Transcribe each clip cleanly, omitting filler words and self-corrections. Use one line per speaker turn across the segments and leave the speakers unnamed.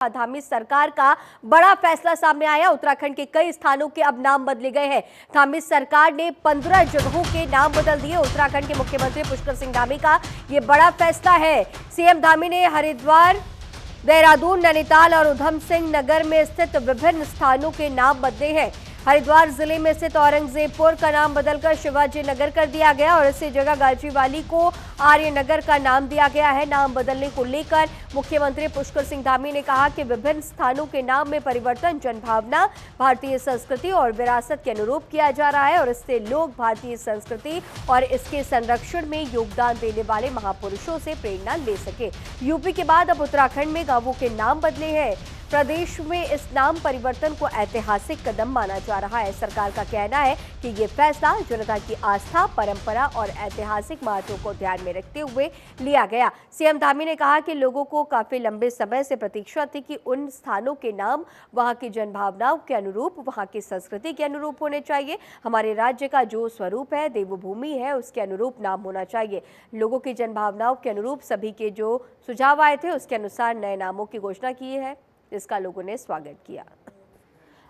धामी सरकार का बड़ा फैसला सामने आया। उत्तराखंड के कई स्थानों के अब नाम बदले गए हैं। धामी सरकार ने 15 जगहों के नाम बदल दिए। उत्तराखंड के मुख्यमंत्री पुष्कर सिंह धामी का यह बड़ा फैसला है। सीएम धामी ने हरिद्वार, देहरादून, नैनीताल और उधम सिंह नगर में स्थित विभिन्न स्थानों के नाम बदले हैं। हरिद्वार जिले में स्थित औरंगजेबपुर का नाम बदलकर शिवाजी नगर कर दिया गया और इसी जगह गाजीवाली को आर्यनगर का नाम दिया गया है। नाम बदलने को लेकर मुख्यमंत्री पुष्कर सिंह धामी ने कहा कि विभिन्न स्थानों के नाम में परिवर्तन जनभावना, भारतीय संस्कृति और विरासत के अनुरूप किया जा रहा है और इससे लोग भारतीय संस्कृति और इसके संरक्षण में योगदान देने वाले महापुरुषों से प्रेरणा ले सके। यूपी के बाद अब उत्तराखंड में गांवों के नाम बदले हैं। प्रदेश में इस नाम परिवर्तन को ऐतिहासिक कदम माना जा रहा है। सरकार का कहना है कि ये फैसला जनता की आस्था, परंपरा और ऐतिहासिक महत्व को ध्यान में रखते हुए लिया गया। सीएम धामी ने कहा कि लोगों को काफी लंबे समय से प्रतीक्षा थी कि उन स्थानों के नाम वहां की जनभावनाओं के अनुरूप, वहां की संस्कृति के अनुरूप होने चाहिए। हमारे राज्य का जो स्वरूप है, देवभूमि है, उसके अनुरूप नाम होना चाहिए। लोगों की जनभावनाओं के अनुरूप सभी के जो सुझाव आए थे उसके अनुसार नए नामों की घोषणा की है, जिसका लोगों ने स्वागत किया।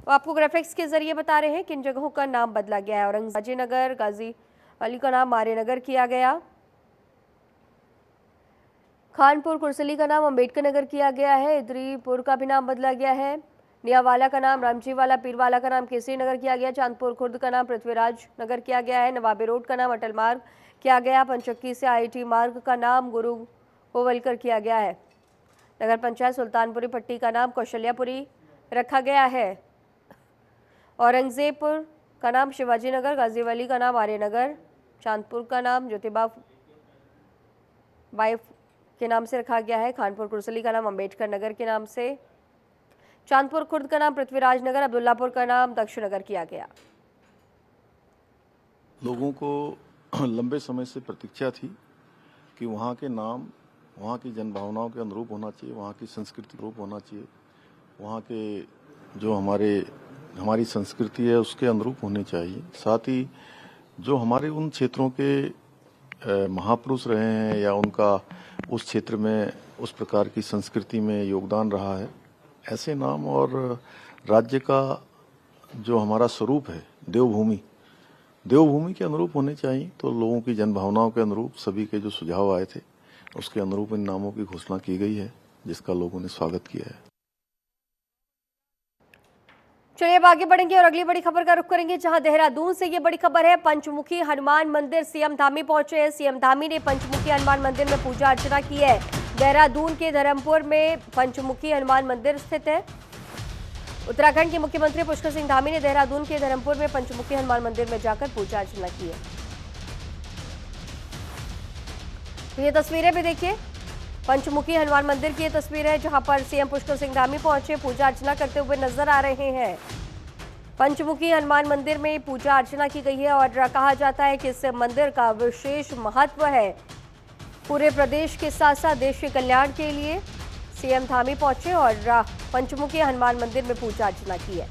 तो आपको ग्राफिक्स के जरिए बता रहे हैं किन जगहों का नाम बदला गया है। औरंगजेबनगर, गाजीवाली का नाम आर्यनगर किया गया। खानपुर कुर्सली का नाम अंबेडकर नगर किया गया है। इदरीपुर का भी नाम बदला गया है। नियावाला का नाम रामजीवाला, पीरवाला का नाम केसरी नगर किया गया। चांदपुर खुर्द का नाम पृथ्वीराज नगर किया गया है। नवाबी रोड का नाम अटल मार्ग किया गया। पंचक्की से IIT मार्ग का नाम गुरु गोवलकर किया गया है। नगर पंचायत सुल्तानपुरी पट्टी का नाम कौशल्यापुरी रखा गया है। औरंगजेबपुर का नाम शिवाजी नगर, गाजीवाली का नाम आर्यनगर, चांदपुर का नाम ज्योतिबा बाई के नाम से रखा गया है। खानपुर कुर्सली का नाम अंबेडकर नगर के नाम से, चांदपुर खुर्द का नाम पृथ्वीराज नगर, अब्दुल्लापुर का नाम दक्ष नगर किया गया।
लोगों को लंबे समय से प्रतीक्षा थी कि वहाँ के नाम वहाँ की जनभावनाओं के अनुरूप होना चाहिए, वहाँ की संस्कृति के अनुरूप होना चाहिए, वहाँ के जो हमारी संस्कृति है उसके अनुरूप होने चाहिए। साथ ही जो हमारे उन क्षेत्रों के महापुरुष रहे हैं या उनका उस क्षेत्र में उस प्रकार की संस्कृति में योगदान रहा है, ऐसे नाम और राज्य का जो हमारा स्वरूप है देवभूमि के अनुरूप होने चाहिए। तो लोगों की जनभावनाओं के अनुरूप सभी के जो सुझाव आए थे उसके अनुरूप इन नामों की घोषणा की गई है, जिसका लोगों ने स्वागत किया है।
चलिए अब आगे बढ़ेंगे और अगली बड़ी खबर का रुख करेंगे, जहां देहरादून से ये बड़ी खबर है। पंचमुखी हनुमान मंदिर सीएम धामी पहुंचे हैं। सीएम धामी ने पंचमुखी हनुमान मंदिर में पूजा अर्चना की है। देहरादून के धर्मपुर में पंचमुखी हनुमान मंदिर स्थित है। उत्तराखंड के मुख्यमंत्री पुष्कर सिंह धामी ने देहरादून के धर्मपुर में पंचमुखी हनुमान मंदिर में जाकर पूजा अर्चना की है। तो ये तस्वीरें भी देखिए, पंचमुखी हनुमान मंदिर की ये तस्वीर है, जहां पर सीएम पुष्कर सिंह धामी पहुंचे, पूजा अर्चना करते हुए नजर आ रहे हैं। पंचमुखी हनुमान मंदिर में पूजा अर्चना की गई है और कहा जाता है कि इस मंदिर का विशेष महत्व है। पूरे प्रदेश के साथ साथ देश के कल्याण के लिए सीएम धामी पहुंचे और पंचमुखी हनुमान मंदिर में पूजा अर्चना की है।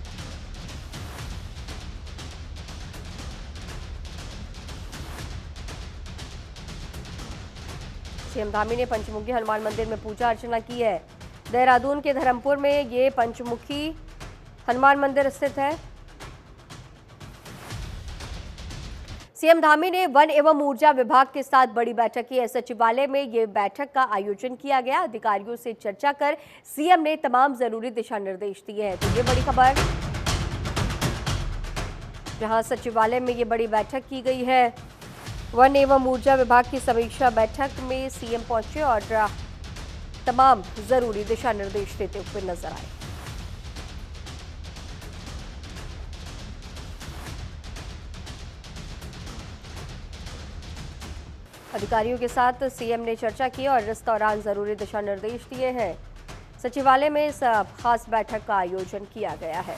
सीएम धामी ने पंचमुखी हनुमान मंदिर में पूजा अर्चना की है। देहरादून के धर्मपुर में ये पंचमुखी हनुमान मंदिर स्थित है। सीएम धामी ने वन एवं ऊर्जा विभाग के साथ बड़ी बैठक की है। सचिवालय में ये बैठक का आयोजन किया गया। अधिकारियों से चर्चा कर सीएम ने तमाम जरूरी दिशा निर्देश दिए हैं। तो ये बड़ी खबर, जहां सचिवालय में ये बड़ी बैठक की गई है। वन एवं ऊर्जा विभाग की समीक्षा बैठक में सीएम पहुंचे और तमाम जरूरी दिशा निर्देश देते हुए नजर आए। अधिकारियों के साथ सीएम ने चर्चा की और इस दौरान जरूरी दिशा निर्देश दिए हैं। सचिवालय में इस खास बैठक का आयोजन किया गया है।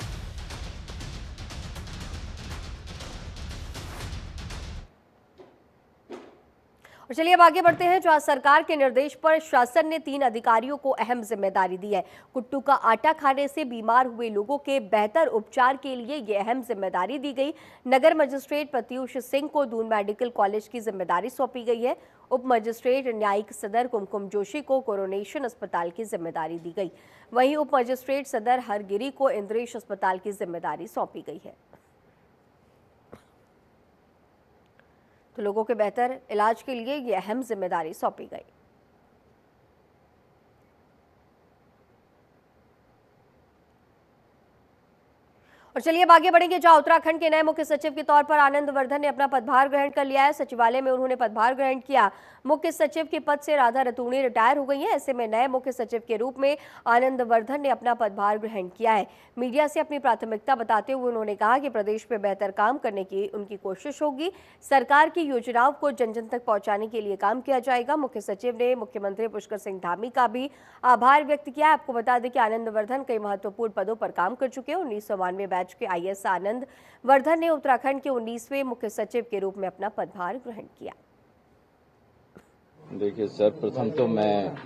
और चलिए अब आगे बढ़ते हैं, जहां सरकार के निर्देश पर शासन ने 3 अधिकारियों को अहम जिम्मेदारी दी है। कुट्टू का आटा खाने से बीमार हुए लोगों के बेहतर उपचार के लिए ये अहम जिम्मेदारी दी गई। नगर मजिस्ट्रेट प्रत्यूष सिंह को दून मेडिकल कॉलेज की जिम्मेदारी सौंपी गई है। उप मजिस्ट्रेट न्यायिक सदर कुमकुम जोशी को कोरोनेशन अस्पताल की जिम्मेदारी दी गई। वहीं उप मजिस्ट्रेट सदर हरगिरी को इंद्रेश अस्पताल की जिम्मेदारी सौंपी गई है। तो लोगों के बेहतर इलाज के लिए ये अहम जिम्मेदारी सौंपी गई। और चलिए अब आगे बढ़ेंगे, जहां उत्तराखंड के नए मुख्य सचिव के तौर पर आनंद वर्धन ने अपना पदभार ग्रहण कर लिया है। सचिवालय में उन्होंने पदभार ग्रहण किया। मुख्य सचिव के पद से राधा रतूड़ी रिटायर हो गई हैं। ऐसे में नए मुख्य सचिव के रूप में आनंद वर्धन ने अपना पदभार ग्रहण किया है। मीडिया से अपनी प्राथमिकता बताते हुए उन्होंने कहा कि प्रदेश में बेहतर काम करने की उनकी कोशिश होगी। सरकार की योजनाओं को जन जन तक पहुंचाने के लिए काम किया जाएगा। मुख्य सचिव ने मुख्यमंत्री पुष्कर सिंह धामी का भी आभार व्यक्त किया। आपको बता दें कि आनंद वर्धन कई महत्वपूर्ण पदों पर काम कर चुके हैं। 1992 बैच के IAS आनंद वर्धन ने उत्तराखंड के 19वें मुख्य सचिव के रूप में अपना पदभार ग्रहण किया।
देखिए, सर्वप्रथम तो मैं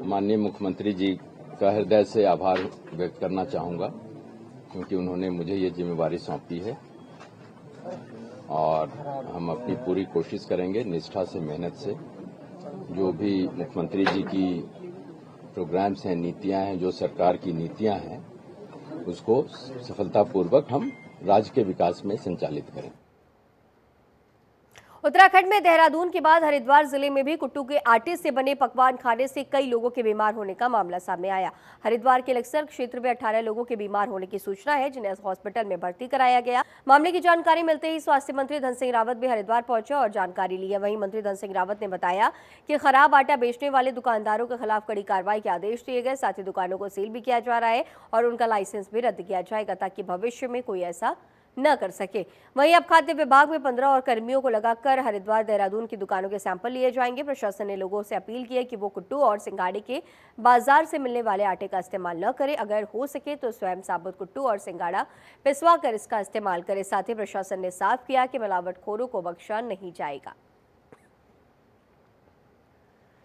माननीय मुख्यमंत्री जी का हृदय से आभार व्यक्त करना चाहूंगा, क्योंकि उन्होंने मुझे ये जिम्मेवारी सौंपी है और हम अपनी पूरी कोशिश करेंगे निष्ठा से, मेहनत से। जो भी मुख्यमंत्री जी की प्रोग्राम्स हैं, नीतियां हैं, जो सरकार की नीतियां हैं, उसको सफलतापूर्वक हम राज्य के विकास में संचालित करें।
उत्तराखंड में देहरादून के बाद हरिद्वार जिले में भी कुट्टू के आटे से बने पकवान खाने से कई लोगों के बीमार होने का मामला सामने आया। हरिद्वार के लक्सर क्षेत्र में 18 लोगों के बीमार होने की सूचना है, जिन्हें हॉस्पिटल में भर्ती कराया गया। मामले की जानकारी मिलते ही स्वास्थ्य मंत्री धन सिंह रावत भी हरिद्वार पहुंचे और जानकारी ली है। वहीं मंत्री धन सिंह रावत ने बताया कि खराब आटा बेचने वाले दुकानदारों के खिलाफ कड़ी कार्रवाई के आदेश दिए गए। साथ ही दुकानों को सील भी किया जा रहा है और उनका लाइसेंस भी रद्द किया जाएगा, ताकि भविष्य में कोई ऐसा न कर सके। वहीं अब खाद्य विभाग में 15 और कर्मियों को लगाकर हरिद्वार देहरादून की दुकानों के सैंपल लिए जाएंगे। प्रशासन ने लोगों से अपील की है कि वो कुट्टू और सिंगाड़े के बाजार से मिलने वाले आटे का इस्तेमाल न करें। अगर हो सके तो स्वयं साबुत कुट्टू और सिंगाड़ा पिसवा कर इसका इस्तेमाल करें। साथ ही प्रशासन ने साफ किया कि मिलावटखोरों को बख्शा नहीं जाएगा।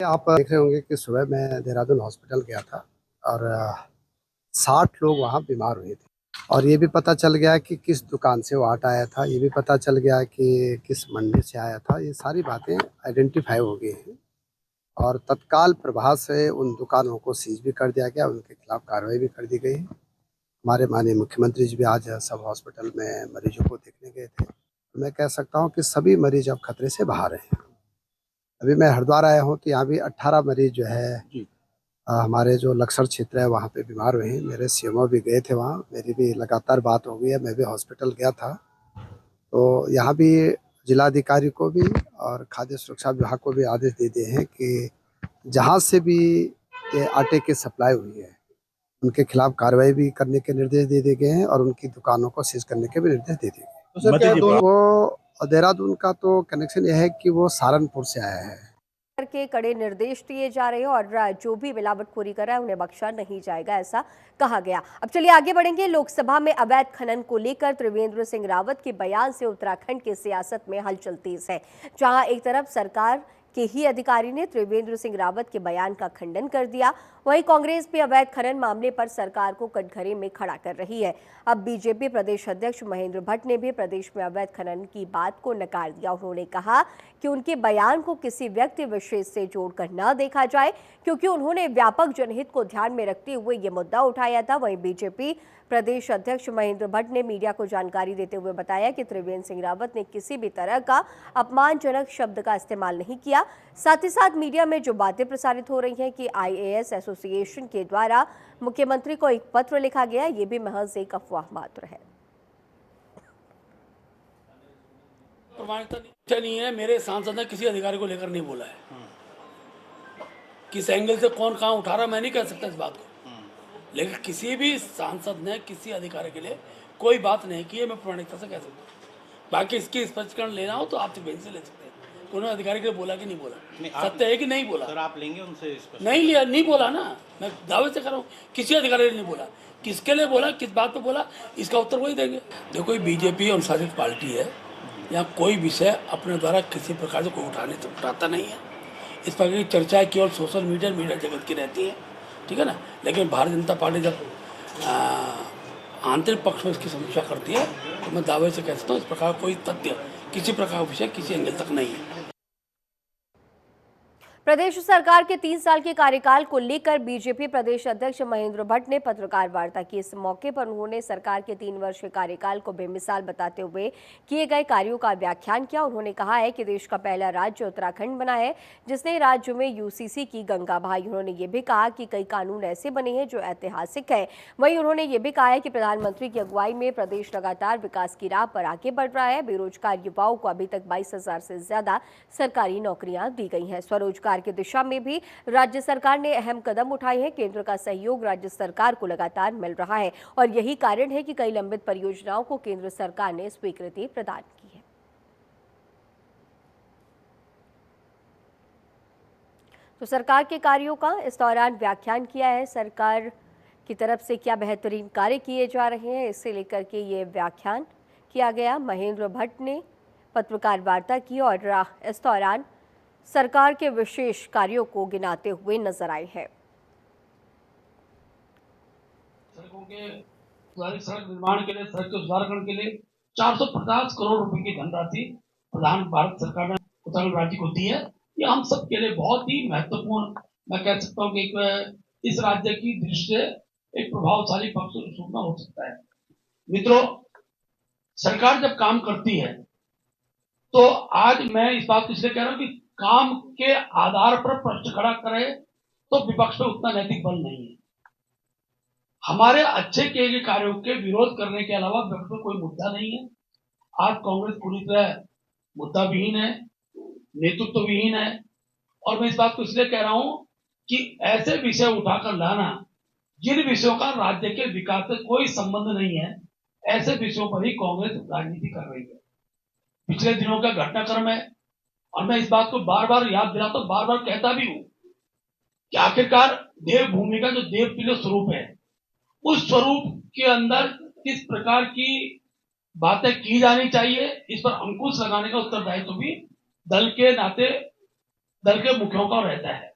आप देख रहे होंगे कि सुबह मैं देहरादून हॉस्पिटल गया था और 60 लोग वहाँ बीमार हुए थे और ये भी पता चल गया कि किस दुकान से वो आटा आया था। ये भी पता चल गया कि किस मंडी से आया था। ये सारी बातें आइडेंटिफाई हो गई हैं और तत्काल प्रभाव से उन दुकानों को सीज भी कर दिया गया, उनके खिलाफ कार्रवाई भी कर दी गई। हमारे माननीय मुख्यमंत्री जी भी आज सब हॉस्पिटल में मरीजों को देखने गए थे। मैं कह सकता हूँ कि सभी मरीज अब खतरे से बाहर हैं। अभी मैं हरिद्वार आया हूँ तो यहाँ भी 18 मरीज जो है हमारे जो लक्सर क्षेत्र है वहाँ पे बीमार हुए हैं। मेरे CMO भी गए थे वहाँ, मेरी भी लगातार बात हो गई है। मैं भी हॉस्पिटल गया था, तो यहाँ भी जिलाधिकारी को भी और खाद्य सुरक्षा विभाग को भी आदेश दे दिए हैं कि जहाँ से भी ये आटे की सप्लाई हुई है उनके खिलाफ कार्रवाई भी करने के निर्देश दे दिए गए हैं और उनकी दुकानों को सीज करने के भी निर्देश दे दिए गए। वो देहरादून का तो कनेक्शन यह है कि वो सहारनपुर से आया है
के कड़े निर्देश दिए जा रहे हैं और जो भी मिलावटखोरी कर रहा है उन्हें बख्शा नहीं जाएगा, ऐसा कहा गया। अब चलिए आगे बढ़ेंगे। लोकसभा में अवैध खनन को लेकर त्रिवेंद्र सिंह रावत के बयान से उत्तराखंड की सियासत में हलचल तेज है। जहां एक तरफ सरकार के ही अधिकारी ने त्रिवेंद्र सिंह रावत के बयान का खंडन कर दिया, वहीं कांग्रेस भी अवैध खनन मामले पर सरकार को कटघरे में खड़ा कर रही है। अब बीजेपी प्रदेश अध्यक्ष महेंद्र भट्ट ने भी प्रदेश में अवैध खनन की बात को नकार दिया। उन्होंने कहा कि उनके बयान को किसी व्यक्ति विशेष से जोड़कर न देखा जाए, क्योंकि उन्होंने व्यापक जनहित को ध्यान में रखते हुए ये मुद्दा उठाया था। वहीं बीजेपी प्रदेश अध्यक्ष महेंद्र भट्ट ने मीडिया को जानकारी देते हुए बताया कि त्रिवेंद्र सिंह रावत ने किसी भी तरह का अपमानजनक शब्द का इस्तेमाल नहीं किया। साथ ही साथ मीडिया में जो बातें प्रसारित हो रही हैं कि IAS एसोसिएशन के द्वारा मुख्यमंत्री को एक पत्र लिखा गया, ये भी महज एक अफवाह मात्र है।
प्रमाणिकता नहीं है। मेरे सांसद ने किसी अधिकारी को लेकर नहीं बोला है। किस एंगल से कौन कहाँ उठा रहा मैं नहीं कह सकता इस बात को, लेकिन किसी भी सांसद ने किसी अधिकारी के लिए कोई बात नहीं की है, मैं प्रमाणिकता से कह सकता हूँ। बाकी इसकी स्पष्टीकरण लेना हो तो आप बेंच से ले सकते हैं। उन्होंने अधिकारी के लिए बोला कि नहीं बोला, सत्य है कि नहीं बोला।
सर आप लेंगे उनसे?
नहीं लिया, नहीं बोला ना, मैं दावे से कर रहा हूँ किसी अधिकारी ने नहीं बोला। किसके लिए बोला, किस बात पे बोला, इसका उत्तर वही देंगे। देखो बीजेपी अनुशासित पार्टी है, यहाँ कोई विषय अपने द्वारा किसी प्रकार से कोई उठाता नहीं है। इस प्रकार की चर्चा केवल सोशल मीडिया जगत की रहती है, ठीक है ना। लेकिन भारतीय जनता पार्टी जब आंतरिक पक्ष में इसकी समीक्षा करती है तो मैं दावे से कह सकता हूँ इस प्रकार कोई तथ्य किसी प्रकार का विषय किसी एंगल तक नहीं है।
प्रदेश सरकार के 3 साल के कार्यकाल को लेकर बीजेपी प्रदेश अध्यक्ष महेंद्र भट्ट ने पत्रकार वार्ता की। इस मौके पर उन्होंने सरकार के 3 वर्ष के कार्यकाल को बेमिसाल बताते हुए किए गए कार्यों का व्याख्यान किया। उन्होंने कहा है कि देश का पहला राज्य उत्तराखंड बना है जिसने राज्य में यूसीसी की गंगा बहाई। उन्होंने ये भी कहा कि कई कानून ऐसे बने हैं जो ऐतिहासिक है। वहीं उन्होंने ये भी कहा है कि प्रधानमंत्री की अगुवाई में प्रदेश लगातार विकास की राह पर आगे बढ़ रहा है। बेरोजगार युवाओं को अभी तक 22,000 से ज्यादा सरकारी नौकरियां दी गई हैं। स्वरोजगार की दिशा में भी राज्य सरकार ने अहम कदम उठाए हैं। केंद्र का सहयोग राज्य सरकार को लगातार मिल रहा है और यही कारण है कि कई लंबित परियोजनाओं को केंद्र सरकार ने स्वीकृति प्रदान की है। तो सरकार के कार्यों का इस दौरान व्याख्यान किया है। सरकार की तरफ से क्या बेहतरीन कार्य किए जा रहे हैं, इसे लेकर के ये व्याख्यान किया गया। महेंद्र भट्ट ने पत्रकार वार्ता की और इस दौरान सरकार के विशेष कार्यों को गिनाते हुए नजर आए हैं।
सड़कों के सड़क निर्माण के लिए, सड़क के सुधारीकरण के लिए 450 करोड़ रुपए की धनराशि प्रधान भारत सरकार ने उत्तराखंड राज्य को दी है। ये हम सब के लिए बहुत ही महत्वपूर्ण, मैं कह सकता हूँ कि इस राज्य की दृष्टि से एक प्रभावशाली पक्ष सूचना हो सकता है। मित्रों, सरकार जब काम करती है तो आज मैं इस बात को इसलिए कह रहा हूँ कि काम के आधार पर प्रश्न खड़ा करे तो विपक्ष में उतना नैतिक बल नहीं है। हमारे अच्छे किए गए कार्यों के विरोध करने के अलावा विपक्ष में कोई मुद्दा नहीं है। आज कांग्रेस पूरी तरह मुद्दा विहीन है, नेतृत्व विहीन है। और मैं इस बात को इसलिए कह रहा हूं कि ऐसे विषय उठाकर लाना जिन विषयों का राज्य के विकास से कोई संबंध नहीं है, ऐसे विषयों पर ही कांग्रेस राजनीति कर रही है। पिछले दिनों का घटनाक्रम है और मैं इस बात को बार बार याद दिलाता हूं, बार बार कहता भी हूं कि आखिरकार देवभूमि का जो देवतुल्य स्वरूप है, उस स्वरूप के अंदर किस प्रकार की बातें की जानी चाहिए, इस पर अंकुश लगाने का उत्तरदायित्व भी दल के नाते दल के मुखियों का रहता है।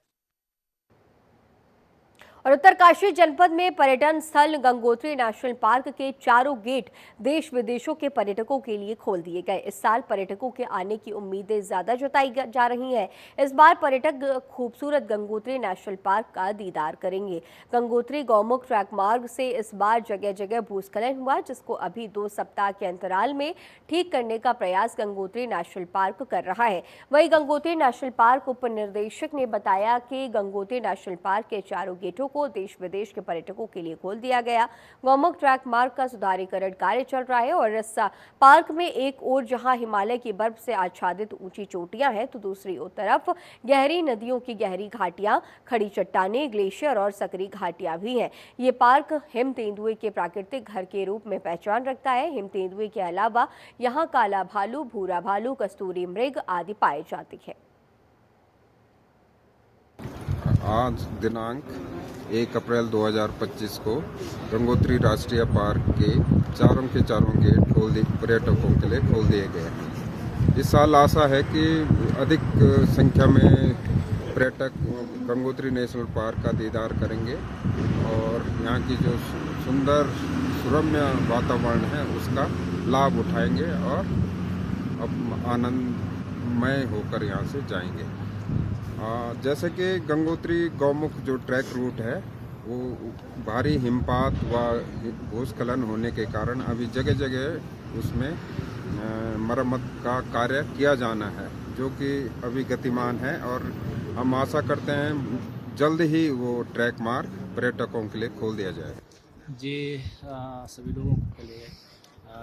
और उत्तरकाशी जनपद में पर्यटन स्थल गंगोत्री नेशनल पार्क के चारों गेट देश विदेशों के पर्यटकों के लिए खोल दिए गए। इस साल पर्यटकों के आने की उम्मीदें ज्यादा जताई जा रही हैं। इस बार पर्यटक खूबसूरत गंगोत्री नेशनल पार्क का दीदार करेंगे। गंगोत्री गौमुख ट्रैक मार्ग से इस बार जगह जगह भूस्खलन हुआ, जिसको अभी 2 सप्ताह के अंतराल में ठीक करने का प्रयास गंगोत्री नेशनल पार्क कर रहा है। वहीं गंगोत्री नेशनल पार्क उप निदेशक ने बताया कि गंगोत्री नेशनल पार्क के चारों गेटों को देश विदेश के पर्यटकों के लिए खोल दिया गया। गौमुख ट्रैक मार्ग का सुधारीकरण कार्य चल रहा है और इस पार्क में एक ओर जहां हिमालय की बर्फ से आच्छादित ऊंची चोटियां हैं, तो दूसरी ओर तरफ गहरी नदियों की गहरी घाटियां, खड़ी चट्टानें, ग्लेशियर और सकरी घाटियां भी हैं। ये पार्क हिम तेंदुए के प्राकृतिक घर के रूप में पहचान रखता है। हिम तेंदुए के अलावा यहाँ काला भालू, भूरा भालू, कस्तूरी मृग आदि पाए जाते हैं।
आज दिनांक 1 अप्रैल 2025 को गंगोत्री राष्ट्रीय पार्क के चारों गेट पर्यटकों के लिए खोल दिए गए हैं। इस साल आशा है कि अधिक संख्या में पर्यटक गंगोत्री नेशनल पार्क का दीदार करेंगे और यहाँ की जो सुंदर सुरम्य वातावरण है उसका लाभ उठाएंगे और आनंदमय होकर यहाँ से जाएंगे। जैसे कि गंगोत्री गौमुख जो ट्रैक रूट है वो भारी हिमपात व भूस्खलन होने के कारण अभी जगह जगह उसमें मरम्मत का कार्य किया जाना है, जो कि अभी गतिमान है और हम आशा करते हैं जल्द ही वो ट्रैक मार्ग पर्यटकों के लिए खोल दिया जाए।
जी सभी लोगों के लिए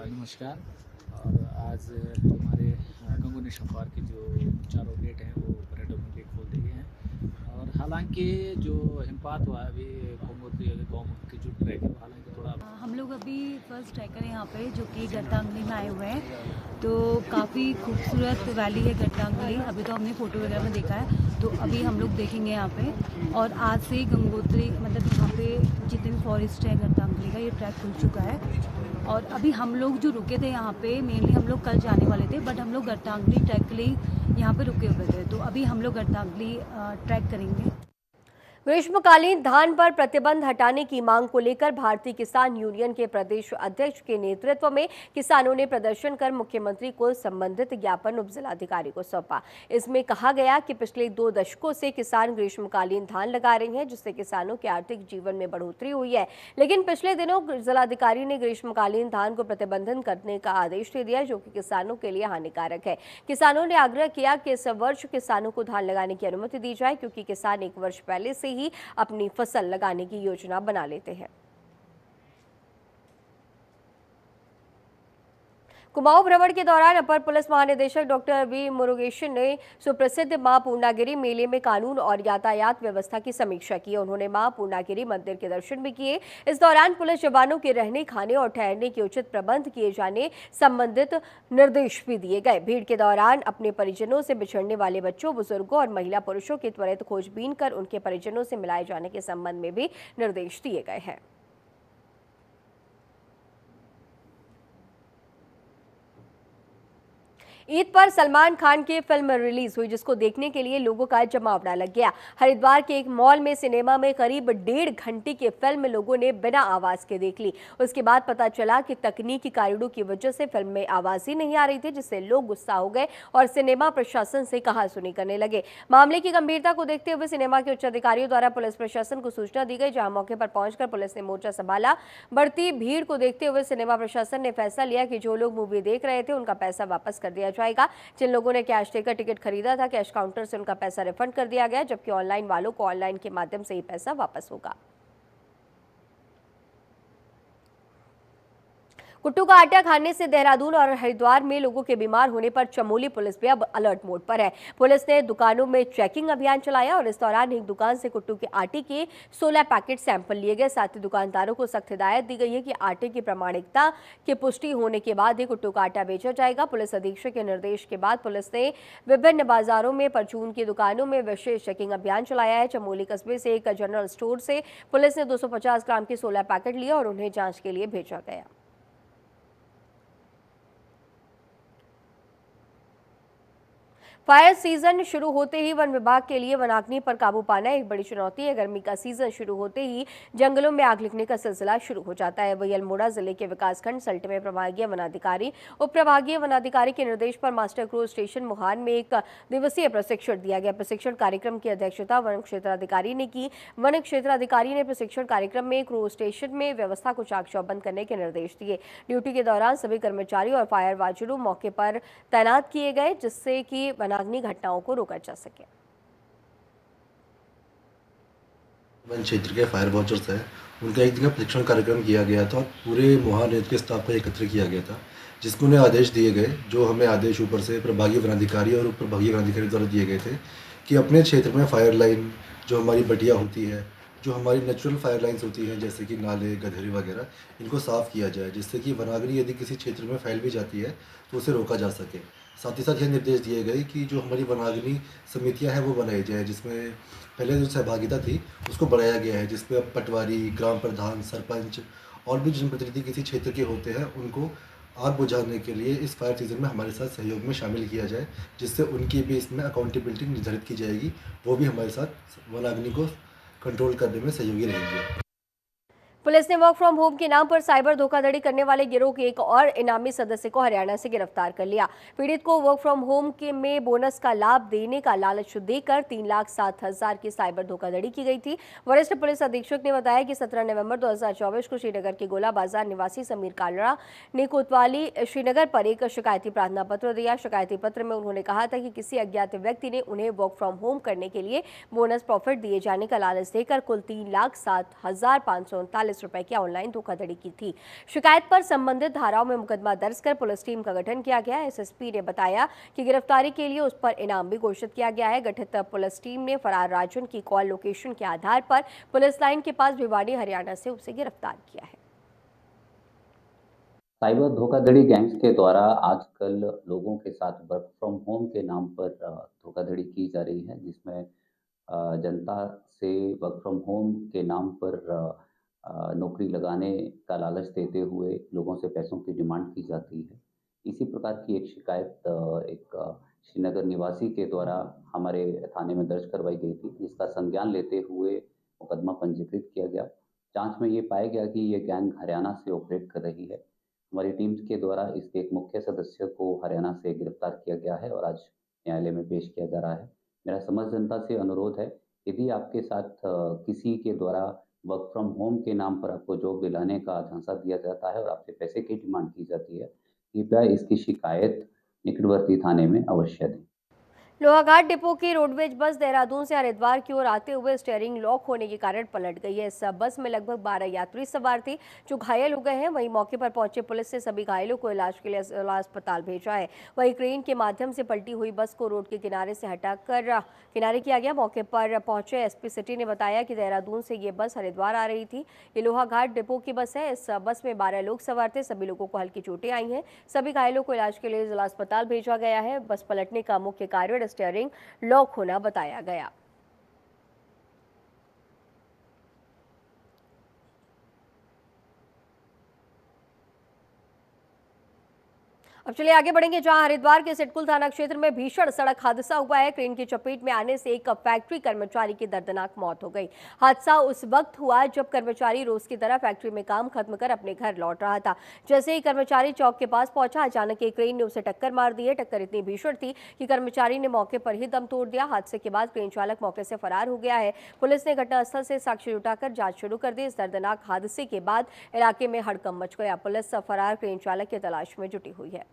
नमस्कार। और आज हमारे गंगोत्री नेशनल पार्क के जो चारों गेट हैं वो पर्यटकों के लिए खोल दिए हैं। और हालांकि जो हिमपात हुआ है अभी गंगोत्री गौमुख के जो ट्रैक है, हालांकि थोड़ा
हम लोग अभी फर्स्ट ट्रैकर हैं यहाँ पे जो कि गट्टांगली में आए हुए हैं। तो काफ़ी खूबसूरत वैली है गट्टांगली। अभी तो हमने फ़ोटो वगैरह में देखा है, तो अभी हम लोग देखेंगे यहाँ पे। और आज से गंगोत्री मतलब यहाँ पे जितने भी फॉरेस्ट है गट्टांगली का, ये ट्रैक खुल चुका है। और अभी हम लोग जो रुके थे यहाँ पे, मेनली हम लोग कल जाने वाले थे, बट हम लोग गट्टांगली ट्रैक के लिए यहाँ पे रुके हुए थे। तो अभी हम लोग गट्टांगली ट्रैक करेंगे।
ग्रीष्मकालीन धान पर प्रतिबंध हटाने की मांग को लेकर भारतीय किसान यूनियन के प्रदेश अध्यक्ष के नेतृत्व में किसानों ने प्रदर्शन कर मुख्यमंत्री को संबंधित ज्ञापन उप जिलाधिकारी को सौंपा। इसमें कहा गया कि पिछले 2 दशकों से किसान ग्रीष्मकालीन धान लगा रहे हैं, जिससे किसानों के आर्थिक जीवन में बढ़ोतरी हुई है। लेकिन पिछले दिनों जिलाधिकारी ने ग्रीष्मकालीन धान को प्रतिबंधन करने का आदेश दे दिया, जो कि किसानों के लिए हानिकारक है। किसानों ने आग्रह किया कि इस वर्ष किसानों को धान लगाने की अनुमति दी जाए, क्योंकि किसान 1 वर्ष पहले से ही अपनी फसल लगाने की योजना बना लेते हैं। कुमाऊं भ्रमण के दौरान अपर पुलिस महानिदेशक डॉक्टर वी मुरुगेशन ने सुप्रसिद्ध मां पूर्णागिरी मेले में कानून और यातायात व्यवस्था की समीक्षा की। उन्होंने मां पूर्णागिरी मंदिर के दर्शन भी किए। इस दौरान पुलिस जवानों के रहने, खाने और ठहरने के उचित प्रबंध किए जाने संबंधित निर्देश भी दिए गए। भीड़ के दौरान अपने परिजनों से बिछड़ने वाले बच्चों, बुजुर्गों और महिला पुरुषों की त्वरित खोजबीन कर उनके परिजनों से मिलाए जाने के संबंध में भी निर्देश दिए गए हैं। ईद पर सलमान खान की फिल्म रिलीज हुई, जिसको देखने के लिए लोगों का जमावड़ा लग गया। हरिद्वार के एक मॉल में सिनेमा में करीब 1.5 घंटे की फिल्म लोगों ने बिना आवाज के देख ली। उसके बाद पता चला कि तकनीकी कारणों की वजह से फिल्म में आवाज ही नहीं आ रही थी, जिससे लोग गुस्सा हो गए और सिनेमा प्रशासन से कहासुनी करने लगे। मामले की गंभीरता को देखते हुए सिनेमा के उच्च अधिकारियों द्वारा पुलिस प्रशासन को सूचना दी गई, जहां मौके पर पहुंचकर पुलिस ने मोर्चा संभाला। बढ़ती भीड़ को देखते हुए सिनेमा प्रशासन ने फैसला लिया कि जो लोग मूवी देख रहे थे उनका पैसा वापस कर दिया जाएगा। जिन लोगों ने कैश देकर टिकट खरीदा था, कैश काउंटर से उनका पैसा रिफंड कर दिया गया, जबकि ऑनलाइन वालों को ऑनलाइन के माध्यम से ही पैसा वापस होगा। कुट्टू का आटा खाने से देहरादून और हरिद्वार में लोगों के बीमार होने पर चमोली पुलिस भी अब अलर्ट मोड पर है। पुलिस ने दुकानों में चेकिंग अभियान चलाया और इस दौरान एक दुकान से कुट्टू के आटे के 16 पैकेट सैंपल लिए गए। साथ ही दुकानदारों को सख्त हिदायत दी गई है कि आटे की प्रामाणिकता की पुष्टि होने के बाद ही कुट्टू का आटा बेचा जाएगा। पुलिस अधीक्षक के निर्देश के बाद पुलिस ने विभिन्न बाजारों में परचून की दुकानों में विशेष चेकिंग अभियान चलाया है। चमोली कस्बे से एक जनरल स्टोर से पुलिस ने 250 ग्राम के 16 पैकेट लिए और उन्हें जांच के लिए भेजा गया। फायर सीजन शुरू होते ही वन विभाग के लिए वनाग्नि पर काबू पाना एक बड़ी चुनौती है। गर्मी का सीजन शुरू होते ही जंगलों में आग लगने का सिलसिला शुरू हो जाता है। वही अल्मोड़ा जिले के विकासखंड सल्ट में प्रभागीय वनाधिकारी, उप प्रभागीय वनाधिकारी के निर्देश पर मास्टर क्रूज स्टेशन मुहान में 1 दिवसीय प्रशिक्षण दिया गया। प्रशिक्षण कार्यक्रम की अध्यक्षता वन क्षेत्राधिकारी ने की। वन क्षेत्राधिकारी ने प्रशिक्षण कार्यक्रम में क्रूज स्टेशन में व्यवस्था को चाक चौबंद करने के निर्देश दिए। ड्यूटी के दौरान सभी कर्मचारी और फायर वाचरू मौके पर तैनात किए गए, जिससे कि वनाग्नि घटनाओं को रोका जा सके।
वन क्षेत्र के फायर वॉचर्स हैं, उनका एक दिन का प्रशिक्षण कार्यक्रम किया गया था और पूरे मोहान रेंज के स्टाफ को एकत्र किया गया था, जिसमें उन्हें आदेश दिए गए, जो हमें आदेश ऊपर से प्रभागीय वनाधिकारी और उप प्रभागीय वनाधिकारी द्वारा दिए गए थे कि अपने क्षेत्र में फायर लाइन जो हमारी बटिया होती है, जो हमारी नेचुरल फायर लाइन्स होती हैं जैसे कि नाले, गधेरे वगैरह, इनको साफ़ किया जाए, जिससे कि वनाग्नि यदि किसी क्षेत्र में फैल भी जाती है तो उसे रोका जा सके। साथ ही साथ यह निर्देश दिए गए कि जो हमारी वनाग्नि समितियां हैं वो बनाई जाए, जिसमें पहले जो सहभागिता थी उसको बढ़ाया गया है, जिसमें अब पटवारी, ग्राम प्रधान, सरपंच और भी जनप्रतिनिधि किसी क्षेत्र के होते हैं उनको आग बुझाने के लिए इस फायर सीजन में हमारे साथ सहयोग में शामिल किया जाए, जिससे उनकी भी इसमें अकाउंटेबिलिटी निर्धारित की जाएगी, वो भी हमारे साथ वनाग्नि को कंट्रोल करने में सहयोगी रहेंगे।
पुलिस ने वर्क फ्रॉम होम के नाम पर साइबर धोखाधड़ी करने वाले गिरोह के एक और इनामी सदस्य को हरियाणा से गिरफ्तार कर लिया। पीड़ित को वर्क फ्रॉम होम के में बोनस का लाभ देने का लालच देकर 3,07,000 की साइबर धोखाधड़ी की गई थी। वरिष्ठ पुलिस अधीक्षक ने बताया कि 17 नवंबर 2024 को श्रीनगर के गोला बाजार निवासी समीर कालरा ने कोतवाली श्रीनगर पर एक शिकायती प्रार्थना पत्र दिया। शिकायती पत्र में उन्होंने कहा था कि किसी अज्ञात व्यक्ति ने उन्हें वर्क फ्रॉम होम करने के लिए बोनस प्रॉफिट दिए जाने का लालच देकर कुल 3,07,539 रुपए की ऑनलाइन धोखाधड़ी की थी। शिकायत पर संबंधित धाराओं में मुकदमा दर्ज कर पुलिस टीम का गठन किया गया है। एसएसपी ने बताया कि गिरफ्तारी के लिए उस पर इनाम भी घोषित किया गया है। गठित पुलिस टीम ने फरार राजन की कॉल लोकेशन के आधार पर पुलिस लाइन के पास भिवाड़ी हरियाणा से उसे गिरफ्तार किया है।
साइबर धोखाधड़ी गैंग्स के द्वारा आजकल लोगों के साथ वर्क फ्रॉम होम के नाम पर धोखाधड़ी की जा रही है, जिसमें जनता से वर्क फ्रॉम होम के नाम पर नौकरी लगाने का लालच देते हुए लोगों से पैसों की डिमांड की जाती है। इसी प्रकार की एक शिकायत एक श्रीनगर निवासी के द्वारा हमारे थाने में दर्ज करवाई गई थी, जिसका संज्ञान लेते हुए मुकदमा पंजीकृत किया गया। जांच में ये पाया गया कि ये गैंग हरियाणा से ऑपरेट कर रही है। हमारी टीम के द्वारा इसके एक मुख्य सदस्य को हरियाणा से गिरफ्तार किया गया है और आज न्यायालय में पेश किया जा रहा है। मेरा समस्त जनता से अनुरोध है, यदि आपके साथ किसी के द्वारा वर्क फ्रॉम होम के नाम पर आपको जॉब दिलाने का झांसा दिया जाता है और आपसे पैसे की डिमांड की जाती है, कृपया इसकी शिकायत निकटवर्ती थाने में अवश्य दें।
लोहाघाट डिपो की रोडवेज बस देहरादून से हरिद्वार की ओर आते हुए स्टीयरिंग लॉक होने के कारण पलट गई है। इस बस में लगभग 12 यात्री सवार थे जो घायल हो गए हैं। वहीं मौके पर पहुंचे पुलिस ने सभी घायलों को इलाज के लिए जिला अस्पताल भेजा है। वहीं क्रेन के माध्यम से पलटी हुई बस को रोड के किनारे से हटाकर किनारे किया गया। मौके पर पहुंचे एसपी सिटी ने बताया कि देहरादून से ये बस हरिद्वार आ रही थी। ये लोहाघाट डिपो की बस है। इस बस में 12 लोग सवार थे। सभी लोगों को हल्की चोटें आई हैं। सभी घायलों को इलाज के लिए जिला अस्पताल भेजा गया है। बस पलटने का मुख्य कारण स्टीयरिंग लॉक होना बताया गया। अब चलिए आगे बढ़ेंगे, जहां हरिद्वार के सिटकुल थाना क्षेत्र में भीषण सड़क हादसा हुआ है। क्रेन की चपेट में आने से एक फैक्ट्री कर्मचारी की दर्दनाक मौत हो गई। हादसा उस वक्त हुआ जब कर्मचारी रोज की तरह फैक्ट्री में काम खत्म कर अपने घर लौट रहा था। जैसे ही कर्मचारी चौक के पास पहुंचा, अचानक एक क्रेन ने उसे टक्कर मार दी है। टक्कर इतनी भीषण थी कि कर्मचारी ने मौके पर ही दम तोड़ दिया। हादसे के बाद क्रेन चालक मौके से फरार हो गया है। पुलिस ने घटनास्थल से साक्ष्य जुटाकर जांच शुरू कर दी। इस दर्दनाक हादसे के बाद इलाके में हड़कंप मच गया। पुलिस फरार क्रेन चालक की तलाश में जुटी हुई है।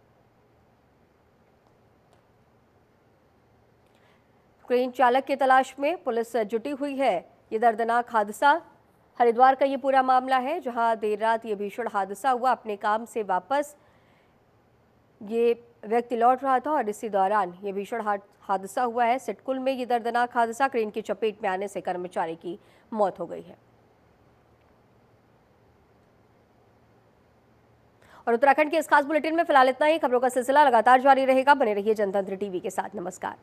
क्रेन चालक की तलाश में पुलिस जुटी हुई है। ये दर्दनाक हादसा हरिद्वार का ये पूरा मामला है, जहां देर रात ये भीषण हादसा हुआ। अपने काम से वापस ये व्यक्ति लौट रहा था और इसी दौरान ये भीषण हादसा हुआ है। सिटकुल में ये दर्दनाक हादसा, क्रेन की चपेट में आने से कर्मचारी की मौत हो गई है। और उत्तराखंड के इस खास बुलेटिन में फिलहाल इतना ही। खबरों का सिलसिला लगातार जारी रहेगा। बने रहिए जनतंत्र टीवी के साथ। नमस्कार।